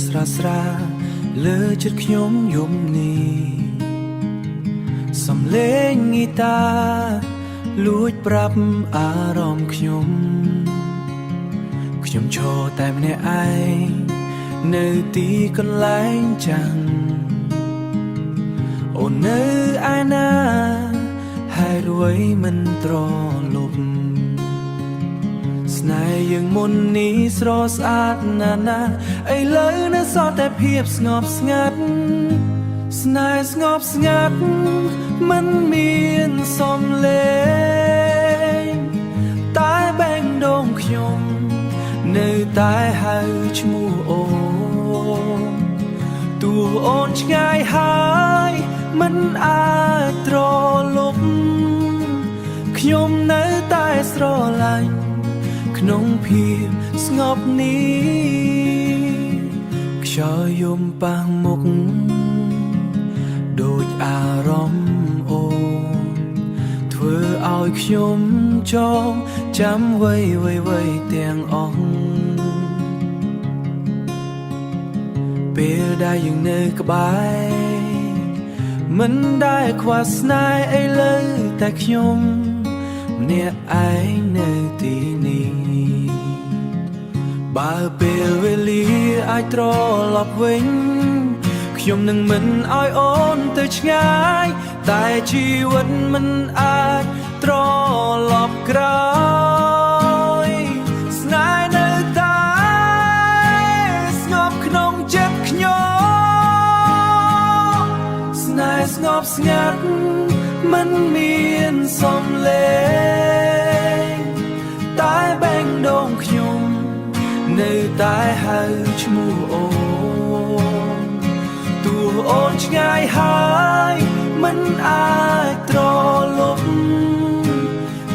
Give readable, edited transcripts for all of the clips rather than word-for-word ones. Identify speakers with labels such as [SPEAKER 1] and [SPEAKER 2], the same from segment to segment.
[SPEAKER 1] ស្រាស្រាលើចិត្តខ្ញុំយំនេះសំឡេងហ្គីតាលួចប្រាប់អារម្មណ៍ខ្ញុំឈរតែម្នាក់ឯងនៅទីកន្លែងចាំងអូននៅឯណាហើយរួយមិនត្រលប់ស្នេហ៍យើងមុននេះស្រស់ស្អាតណាស់ណាឥឡូវនៅសល់តែភាពស្ងប់ស្ងាត់ស្នេហ៍ស្ងប់ស្ងាត់មិនមានសំឡេងតែបែងដងខ្ញុំនៅតែហៅឈ្មោះអូនទោះអូនឆ្ងាយហើយមិនអាចត្រលប់ខ្ញុំនៅតែស្រឡាញ់ក្នុងភាពស្ងប់នេះខ្យល់យំប៉ះមុខដូចអារម្មណ៍អូនធ្វើឲ្យខ្ញុំចងចាំໄວទាំងអស់ពេលដែលយើងនៅក្បែរមិនដែលខ្វះស្នេហ៍ឥឡូវតែខ្ញុំម្នាក់ឯងនៅទីនេះបើពេលវេលាអាចត្រឡប់វិញខ្ញុំនឹងមិនឲ្យអូនទៅឆ្ងាយតែជីវិតមិនអាចត្រឡប់ក្រោយស្នេហ៍នៅតែស្ងប់ក្នុងចិត្តខ្ញុំស្នេហ៍ស្ងប់ស្ងាត់មិនមានសំឡេងតែបែងដងខ្ញុំនៅតែហៅឈ្មោះអូនទោះអូនឆ្ងាយហើយមិនអាចត្រលប់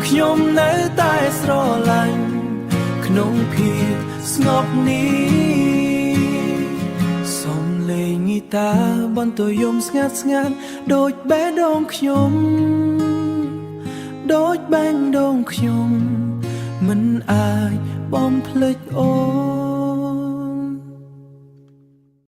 [SPEAKER 1] ខ្ញុំនៅតែស្រឡាញ់ក្នុងភាពស្ងប់នេះសំឡេងហ្គីតាបន្ទយំស្ងាត់ដូចបេះដូងខ្ញុំដូចបែងដងខ្ញុំមិនអាចបំភ្លេចអូន